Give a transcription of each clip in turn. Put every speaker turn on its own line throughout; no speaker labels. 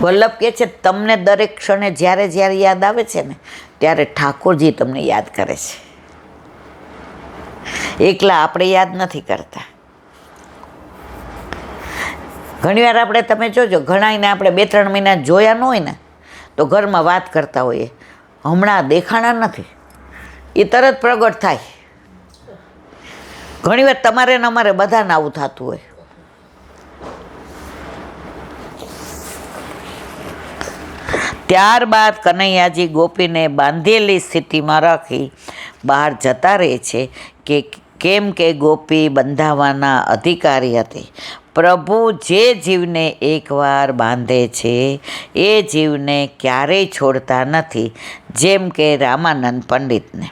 વલ્લભ કહે છે તમને દરેક ક્ષણે જ્યારે જ્યારે યાદ આવે છે ને ત્યારે ઠાકોરજી તમને યાદ કરે છે. એકલા આપણે યાદ નથી કરતા. ઘણીવાર આપણે તમે જોજો ઘણાને આપણે 2-3 મહિના જોયા ન હોય ને તો ઘરમાં વાત કરતા હોઈએ, હમણાં દેખાણા નથી, એ તરત પ્રગટ થાય. ઘણીવાર તમારે ને અમારે બધાને આવું થતું હોય. ત્યારબાદ કનૈયાજી ગોપીને બાંધેલી સ્થિતિમાં રાખી બહાર જતા રહે છે કે કેમ કે ગોપી બંધાવાના અધિકારી હતી. પ્રભુ જે જીવને એકવાર બાંધે છે એ જીવને ક્યારેય છોડતા નથી, જેમ કે રામાનંદ પંડિતને.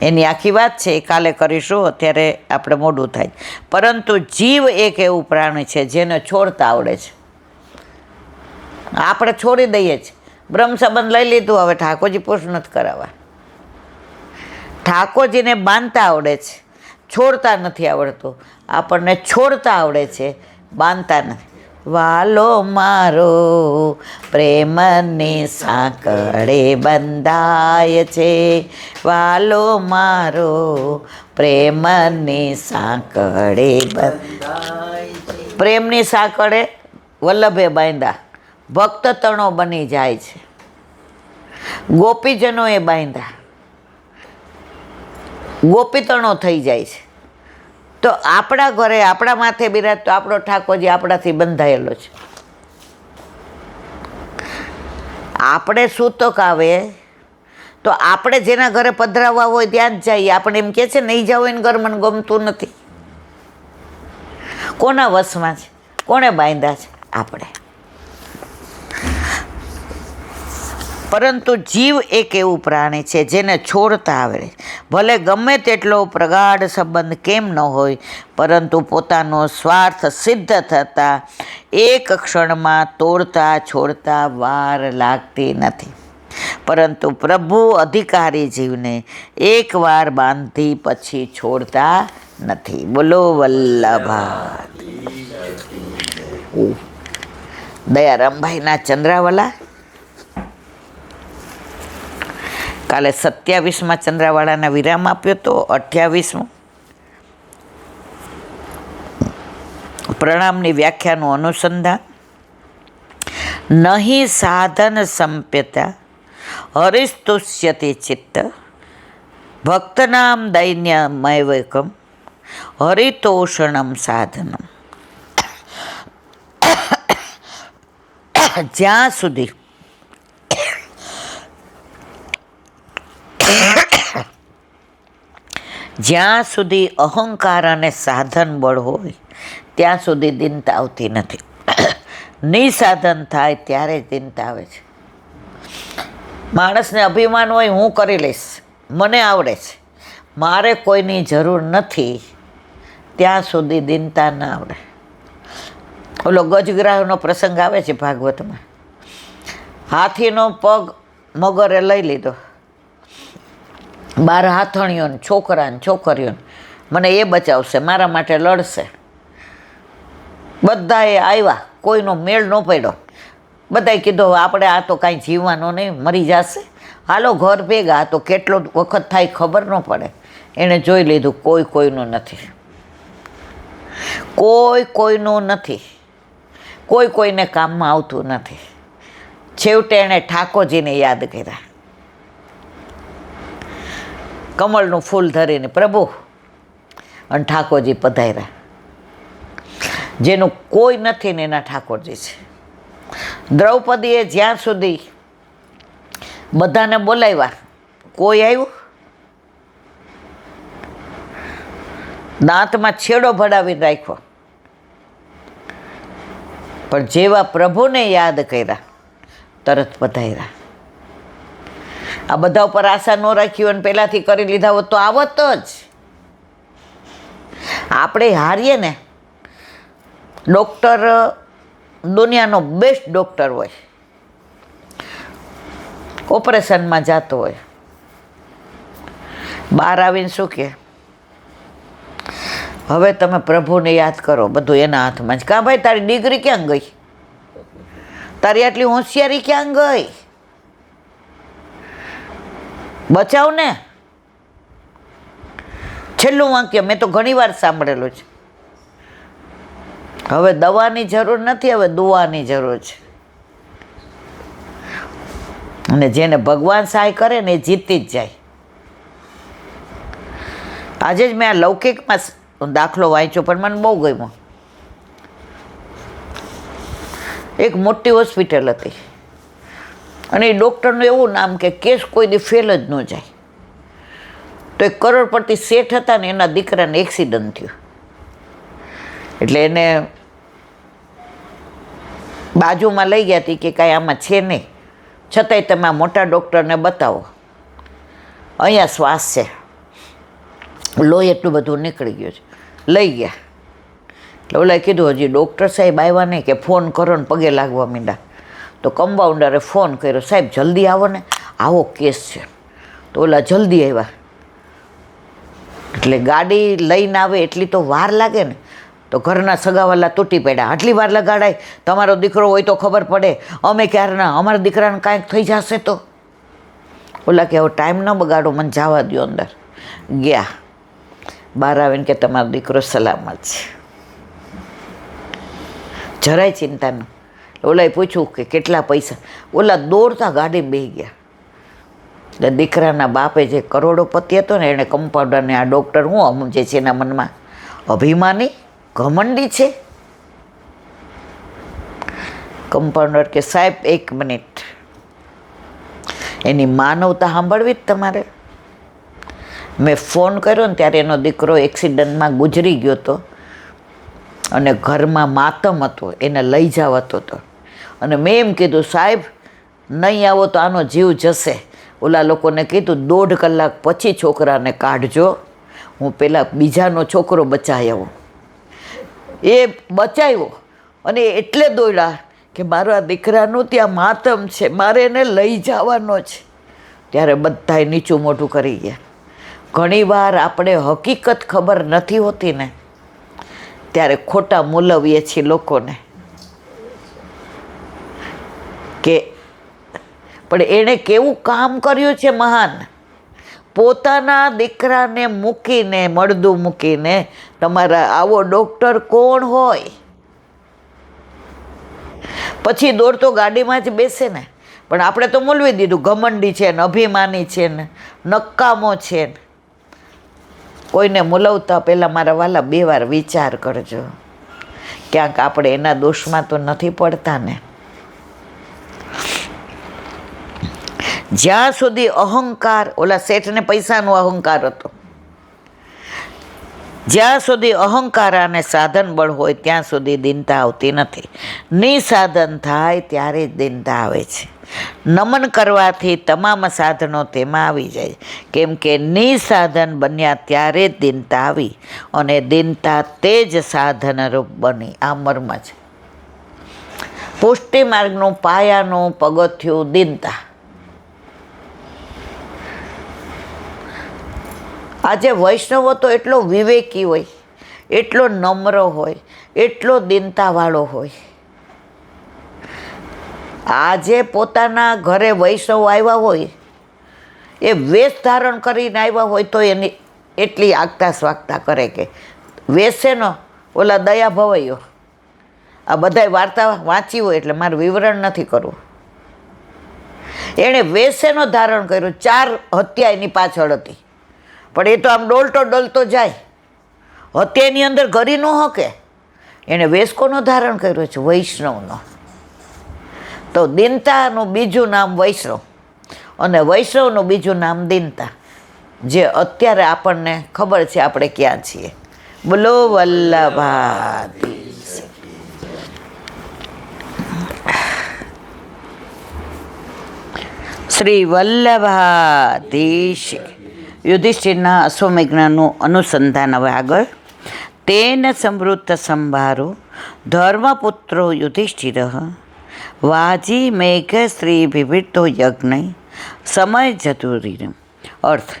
એની આખી વાત છે, કાલે કરીશું, અત્યારે આપણે મોડું થાય. પરંતુ જીવ એક એવું પ્રાણી છે જેને છોડતા આવડે છે. આપણે છોડી દઈએ છીએ. બ્રહ્મ સંબંધ લઈ લીધું, હવે ઠાકોરજી પુરુષ નથી કરાવવા. ઠાકોરજીને બાંધતા આવડે છે, છોડતા નથી આવડતું. આપણને છોડતા આવડે છે, બાંધતા નથી. વાલો મારો પ્રેમની સાંકળે બંધાય છે, વાલો મારો પ્રેમની સાંકળે બંધાય છે. પ્રેમની સાંકળે વલ્લભે બાંધ્યા, ભક્ત તણો બની જાય છે. ગોપીજનોએ બાંધ્યા, ગોપીતણો થઈ જાય છે. તો આપણા ઘરે આપણા માથે બિરાજતો આપણો ઠાકોરજી આપણાથી બંધાયેલો છે. આપણે સૂતક આવે તો આપણે જેના ઘરે પધરાવવા હોય ત્યાં જ જઈએ. આપણે એમ કહે છે નહીં જાવ એને ઘર મને ગમતું નથી. કોના વશમાં છે? કોણે બાંધ્યા છે? આપણે. પરંતુ જીવ એક એવું પ્રાણી છે જેને છોડતા આવડે. ભલે ગમે તેટલો પ્રગાઢ સંબંધ કેમ ન હોય, પરંતુ પોતાનો સ્વાર્થ સિદ્ધ થતાં એક ક્ષણમાં તોડતા છોડતા વાર લાગતી નથી. પરંતુ પ્રભુ અધિકારી જીવને એકવાર બાંધી પછી છોડતા નથી. બોલો વલ્લભા. દયારામભાઈના ચંદ્રાવાલા કાલે 27માં ચંદ્રાવાળાના વિરામ આપ્યો તો 28મું પ્રણામની વ્યાખ્યાનું અનુસંધાન. નહીં સાધન સંપ્યતા હરિસ્તુષ્યતિ ચિત્ત ભક્તનામ દૈન્યમયકમ હરિતોષણમ સાધનમ. જ્યાં સુધી અહંકાર અને સાધન બળ હોય ત્યાં સુધી દિનતા આવતી નથી. નિસાધન થાય ત્યારે જ દિનતા આવે છે. માણસને અભિમાન હોય હું કરી લઈશ, મને આવડે છે, મારે કોઈની જરૂર નથી, ત્યાં સુધી દિનતા ન આવડે. ઓલો ગજગ્રાહનો પ્રસંગ આવે છે ભાગવતમાં. હાથીનો પગ મગરે લઈ લીધો, 12 હાથણીઓને છોકરાને છોકરીઓને, મને એ બચાવશે, મારા માટે લડશે. બધાએ આવ્યા, કોઈનો મેળ ન પડ્યો. બધાએ કીધું આપણે આ તો કાંઈ જીવવાનો નહીં, મરી જશે, હાલો ઘર ભેગા. તો કેટલો વખત થાય ખબર ન પડે. એણે જોઈ લીધું કોઈ કોઈનું નથી, કોઈ કોઈનું નથી, કોઈ કોઈને કામમાં આવતું નથી. છેવટે એણે ઠાકોરજીને યાદ કર્યા. કમળનું ફૂલ ધરીને પ્રભુ, અને ઠાકોરજી પધાર્યા. જેનું કોઈ નથી ને એના ઠાકોરજી છે. દ્રૌપદીએ જ્યાં સુધી બધાને બોલાવ્યા, કોઈ આવ્યું? દાંતમાં છેડો ભડાવીને રાખ્યો. પણ જેવા પ્રભુને યાદ કર્યા તરત પધાર્યા. આ બધા ઉપર આશા ન રાખી હોય ને પહેલાંથી કરી લીધા હોત તો આવત જ. આપણે હારીએ ને, ડૉક્ટર દુનિયાનો બેસ્ટ ડૉક્ટર હોય, ઓપરેશનમાં જતો હોય, બહાર આવીને શું કહે? હવે તમે પ્રભુને યાદ કરો, બધું એના હાથમાં જ. કાં ભાઈ તારી ડિગ્રી ક્યાં ગઈ? તારી આટલી હોશિયારી ક્યાં ગઈ? બચાવ ને. છેલ્લું વાક્ય મેં તો ઘણી વાર સાંભળેલું છે. હવે દવાની જરૂર નથી, હવે દુઆની જરૂર છે. અને જેને ભગવાન સહાય કરે ને એ જીતી જ જાય. આજે જ મેં આ લૌકિકમાં દાખલો વાંચ્યો પણ મને બહુ ગમ્યો. એક મોટી હોસ્પિટલ હતી અને એ ડૉક્ટરનું એવું નામ કે કેસ કોઈ દી ફેલ જ ન જાય. તો એક કરોડપતિ શેઠ હતા ને એના દીકરાને એક્સિડન્ટ થયું. એટલે એને બાજુમાં લઈ ગયા હતી કે કાંઈ આમાં છે નહીં, છતાંય તમે આ મોટા ડૉક્ટરને બતાવો, અહીંયા શ્વાસ છે, લોહી એટલું બધું નીકળી ગયું છે. લઈ ગયા. એટલે ઓલાએ કીધું હજી ડૉક્ટર સાહેબ આવ્યા નહીં કે ફોન કરો ને પગે લાગવા માંડ્યા. તો કમ્પાઉન્ડરે ફોન કર્યો, સાહેબ જલ્દી આવો ને, આવો કેસ છે. તો ઓલા જલ્દી આવ્યા. એટલે ગાડી લઈને આવે એટલી તો વાર લાગે ને. તો ઘરના સગાવાલા તૂટી પડ્યા, આટલી વાર લગાડાય, તમારો દીકરો હોય તો ખબર પડે, અમે ક્યારના અમારા દીકરાને કાંઈક થઈ જશે તો. ઓલા કે હવે ટાઈમ ન બગાડો, મને જવા દો અંદર. ગયા. બહાર આવીને કે તમારો દીકરો સલામત છે, જરાય ચિંતા ન. ઓલાએ પૂછ્યું કે કેટલા પૈસા? ઓલા દોડતા ગાડી બેસી ગયા. એટલે દીકરાના બાપે જે કરોડોપતિ હતો ને એણે કમ્પાઉન્ડરને આ ડૉક્ટર હું સમજે છે એના મનમાં? અભિમાની, ઘમંડી છે. કમ્પાઉન્ડર કે સાહેબ 1 મિનિટ, એની માનવતા સાંભળવી જ તમારે. મેં ફોન કર્યો ને ત્યારે એનો દીકરો એક્સિડન્ટમાં ગુજરી ગયો હતો અને ઘરમાં માતમ હતો, એને લઈ જવાતો હતો. અને મેં એમ કીધું સાહેબ નહીં આવો તો આનો જીવ જશે. ઓલા લોકોને કીધું 1.5 કલાક પછી છોકરાને કાઢજો, હું પેલા બીજાનો છોકરો બચાવ્યો. એ બચાવ્યો અને એટલે દોડ્યા કે મારા દીકરાનું ત્યાં માતમ છે, મારે એને લઈ જવાનો છે. ત્યારે બધાએ નીચું મોઢું કરી ગયા. ઘણીવાર આપણે હકીકત ખબર નથી હોતી ને ત્યારે ખોટા મૂલવીએ છીએ લોકોને કે પણ એણે કેવું કામ કર્યું છે મહાન. પોતાના દીકરાને મૂકીને, મળદું મૂકીને, તમારા આવો ડૉક્ટર કોણ હોય? પછી દોડતો ગાડીમાં જ બેસે ને. પણ આપણે તો મૂલવી દીધું, ઘમંડી છે ને, અભિમાની છે ને, નકામો છે ને. કોઈને મૂલવતા પહેલાં મારા વાલા 2 વાર વિચાર કરજો, ક્યાંક આપણે એના દોષમાં તો નથી પડતા ને. જ્યાં સુધી અહંકાર, ઓલા શેઠને પૈસાનો અહંકાર હતો, જ્યાં સુધી અહંકાર અને સાધન બળ હોય ત્યાં સુધી દીનતા આવતી નથી. નિસાધન થાય ત્યારે જ દીનતા આવે છે. નમન કરવાથી તમામ સાધનો તેમાં આવી જાય, કેમ કે નિસાધન બન્યા ત્યારે જ દીનતા આવી અને દીનતા તે જ સાધનરૂપ બની. આ મર્મ છે. પુષ્ટિ માર્ગનું પાયાનું પગથિયું દીનતા. આજે વૈષ્ણવો તો એટલો વિવેકી હોય, એટલો નમ્ર હોય, એટલો દીનતાવાળો હોય. આજે પોતાના ઘરે વૈષ્ણવ આવ્યા હોય, એ વેશ ધારણ કરીને આવ્યા હોય તો એની એટલી આગતા સ્વાગતા કરે કે વેશેનો ઓલા દયા ભવૈયો. આ બધાય વાર્તા વાંચી હોય એટલે મારું વિવરણ નથી કરવું. એણે વેશેનો ધારણ કર્યો, 4 હત્યા એની પાછળ હતી, પણ એ તો આમ ડોલતો જાય, હત્યાની અંદર ઘરી ન હકે. એણે વેશ કોનો ધારણ કર્યો છે? વૈષ્ણવનો. તો દીનતાનું બીજું નામ વૈષ્ણવ અને વૈષ્ણવનું બીજું નામ દીનતા, જે અત્યારે આપણને ખબર છે આપણે ક્યાં છીએ. બોલો વલ્લભાધીશ. શ્રી વલ્લભાધીશ. યુધિષ્ઠિરના અશ્વમેઘ્નનું અનુસંધાન હવે આગળ. તેન સમૃદ્ધ સંભારો ધર્મપુત્રો યુધિષ્ઠિર વાજી મેઘ શ્રી વિવિધો યજ્ઞ સમય જતુરી. અર્થ,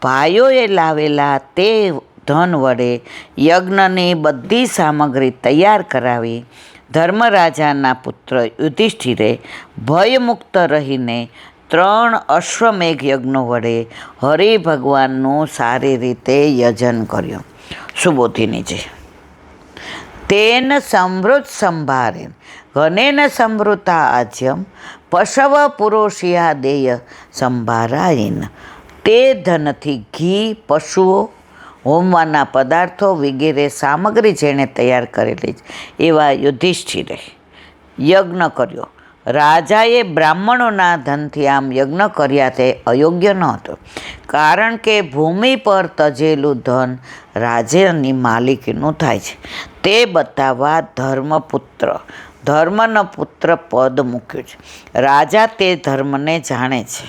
ભાઈઓએ લાવેલા તે ધન વડે યજ્ઞની બધી સામગ્રી તૈયાર કરાવી ધર્મરાજાના પુત્ર યુધિષ્ઠિરે ભયમુક્ત રહીને 3 અશ્વમેઘ યજ્ઞો વડે હરિભગવાનનું સારી રીતે યજન કર્યું. સુબોધિની છે. તેન સમૃદ્ધ સંભારેન ઘનેન સમૃદ્ધા આજ્યમ પશવ પુરોષિયા દેય સંભારાયન. તે ધનથી ઘી, પશુઓ, હોમવાના પદાર્થો વગેરે સામગ્રી જેણે તૈયાર કરેલી એવા યુધિષ્ઠિરે યજ્ઞ કર્યો. રાજાએ બ્રાહ્મણોના ધનથી આમ યજ્ઞ કર્યા તે અયોગ્ય ન હતો, કારણ કે ભૂમિ પર તજેલું ધન રાજ્યની માલિકીનું થાય છે. તે બતાવવા ધર્મનો પુત્ર પદ મૂક્યું છે. રાજા તે ધર્મને જાણે છે.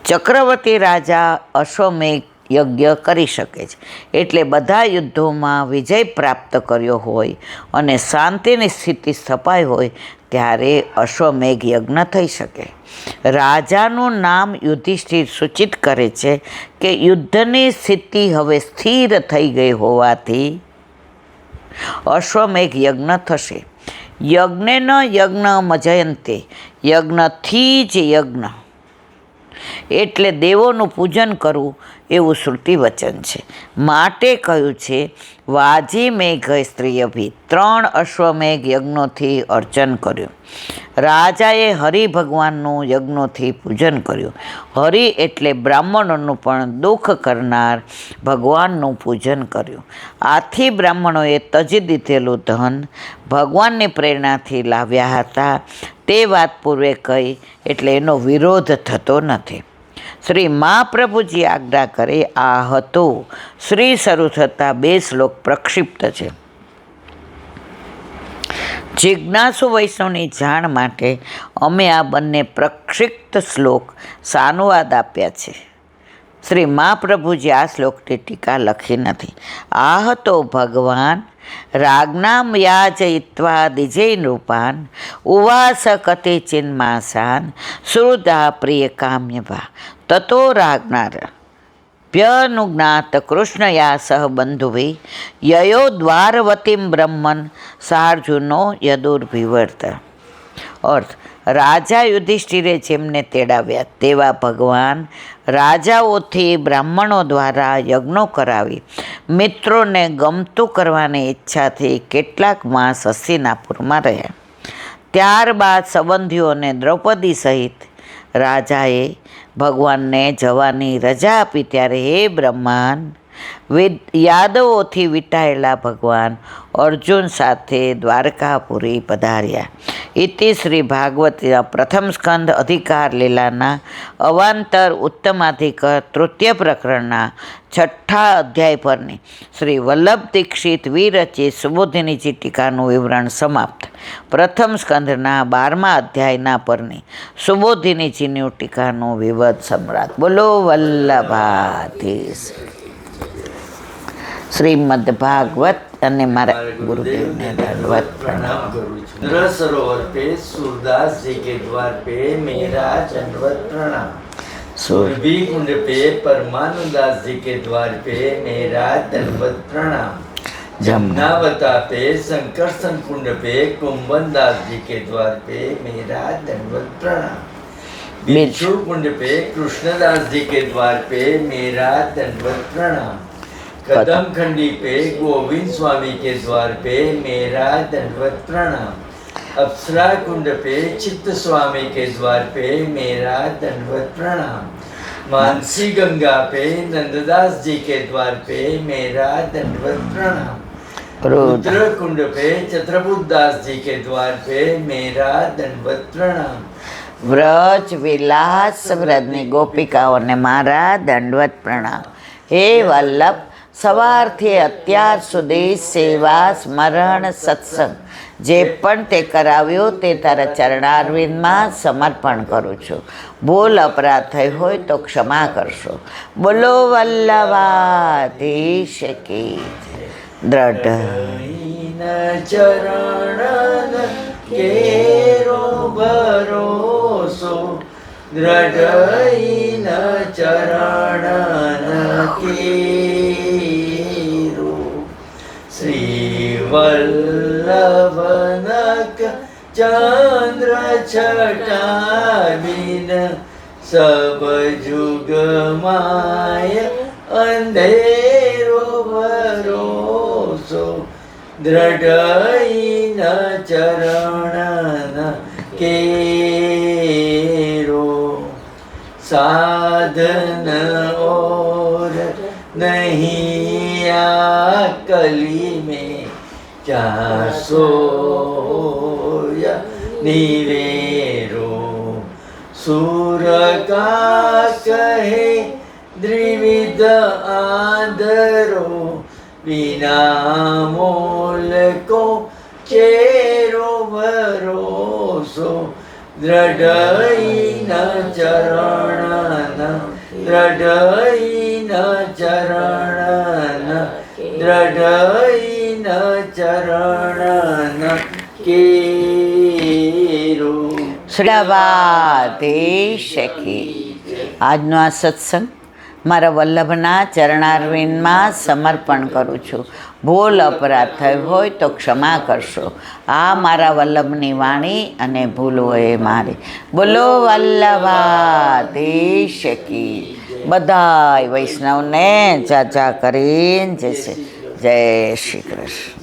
ચક્રવર્તી રાજા અશ્વમેઘ યજ્ઞ કરી શકે છે, એટલે બધા યુદ્ધોમાં વિજય પ્રાપ્ત કર્યો હોય અને શાંતિની સ્થિતિ સ્થપાઈ હોય ત્યારે અશ્વમેઘ યજ્ઞ થઈ શકે. રાજાનું નામ યુધિષ્ઠિર સૂચિત કરે છે કે યુદ્ધની સ્થિતિ હવે સ્થિર થઈ ગઈ હોવાથી અશ્વમેઘ યજ્ઞ થશે. યજ્ઞેન યજ્ઞ મજયંતે, યજ્ઞથી જ યજ્ઞ એટલે દેવોનું પૂજન કરવું એવું શ્રુતિ વચન છે. માટે કહ્યું છે વાજી મેઘ સ્ત્રીયભી, 3 અશ્વમેઘ યજ્ઞોથી અર્ચન કર્યું. રાજાએ હરિભગવાનનું યજ્ઞોથી પૂજન કર્યું. હરિ એટલે બ્રાહ્મણોનું પણ દુઃખ કરનાર ભગવાનનું પૂજન કર્યું. આથી બ્રાહ્મણોએ તજી દીધેલું ધન ભગવાનની પ્રેરણાથી લાવ્યા હતા તે વાત પૂર્વે કહી, એટલે એનો વિરોધ થતો નથી. શ્રી મહાપ્રભુજી આજ્ઞા કરે આ હતો. શ્રી શરૂ થતાં 2 શ્લોક પ્રક્ષિપ્ત છે. જિજ્ઞાસુ વૈષ્ણવની જાણ માટે અમે આ બંને પ્રક્ષિપ્ત શ્લોક સાનુવાદ આપ્યા છે. શ્રી મહાપ્રભુજી આ શ્લોકની ટીકા લખી નથી. આ હતો ભગવાન રાગનામ યાચયિત્વા દિજય નૃપાન ઉવાસ કતે ચિન્માસાન શ્રુદા પ્રિય કામ્યભા તતો રાગનાર પ્યનુજ્ઞાત કૃષ્ણયા સહ બંધુભિ યયો દ્વારવતીમ બ્રહ્મન સાર્જુનો યદુર્ભિવર્ત. અર્થ: રાજા યુધિષ્ઠિરે જેમને તેડાવ્યા તેવા ભગવાન રાજાઓથી બ્રાહ્મણો દ્વારા યજ્ઞો કરાવી મિત્રોને ગમતું કરવાની ઈચ્છાથી કેટલાક માસ હસ્તિનાપુરમાં રહ્યા. ત્યારબાદ સંબંધીઓને દ્રૌપદી સહિત રાજાએ ભગવાનને જવાની રજા આપી. ત્યારે હે બ્રહ્માંડ, યાદવોથી વિટાયેલા ભગવાન અર્જુન સાથે દ્વારકાપુરી પધાર્યા. ઇતિ શ્રી ભાગવતના પ્રથમ સ્કંદ અધિકાર લીલાના અવાંતર ઉત્તમાધિક તૃતીય પ્રકરણના 6ઠા અધ્યાય પરની શ્રી વલ્લભ દીક્ષિત વિરચિત સુબોધિનીજી ટીકાનું વિવરણ સમાપ્ત. પ્રથમ સ્કંદના 12મા અધ્યાયના પરની સુબોધિનીજીની ટીકાનું વિવધ સમ્રાટ. બોલો વલ્લભાધીશ. શ્રીમદ ભાગવત અને મારા ગુરુદેવને દંડવત પ્રણામ
करूँ छू. सरोवर पे सूरदास जी के द्वार पे मेरा दंडवत प्रणाम. सुरभि कुंड पे परमानंदास जी के द्वार पे मेरा दंडवत प्रणाम. जमुनावता पे संकर्षण कुंड पे कुंभनदास जी के द्वार पे मेरा दंडवत प्रणाम. बिच्छू कुंड पे कृष्णदास जी के द्वार पे मेरा दंडवत प्रणाम. कदम खंडी पे गोविंद स्वामी के द्वार पे मेरा दंडवत प्रणाम. अप्सरा कुंड पे चित्त स्वामी के द्वार पे मेरा दंडवत प्रणाम. मानसी गंगा पे नंददास जी के द्वार पे मेरा दंडवत प्रणाम. रुद्र कुंड पे छत्रपुरदास जी के द्वार पे मेरा दंडवत प्रणाम.
વ્રજ વિલાસ વ્રજની ગોપિકાઓને મારા દંડવત પ્રણામ. હે વલ્લભ, સવારથી અત્યાર સુધી સેવા, સ્મરણ, સત્સંગ જે પણ તે કરાવ્યો તે તારા ચરણારવિંદમાં સમર્પણ કરું છું. ભૂલ અપરાધ થઈ હોય તો ક્ષમા કરશો. બોલો વલ્લભાધીશ કી
દ્રઢ ચરણ કેરો ભરોસો દ્રઢ ચરણ કેરો શ્રી વલ્લભન चंद्र छटा बिन सब जुग माय अंधेरो भरोसो दृढ़ न चरण केरो साधन और नहीं कली में क्या सोया निवेरो सूर का कहे द्विविध आदरो बिना मोल को चेरो भरोसो दृढ़ न चरण दृढ़ न चरण दृढ़ न चरण केरो
શ્રાવાધીશ કી આજનો આ સત્સંગ મારા વલ્લભના ચરણારવિંદમાં સમર્પણ કરું છું. ભૂલ અપરાધ થયો હોય તો ક્ષમા કરશો. આ મારા વલ્લભની વાણી અને ભૂલ હોય મારી. બોલો વલ્લભાધીશ કી. બધાય વૈષ્ણવને જાજા કરીને જય શ્રી કૃષ્ણ.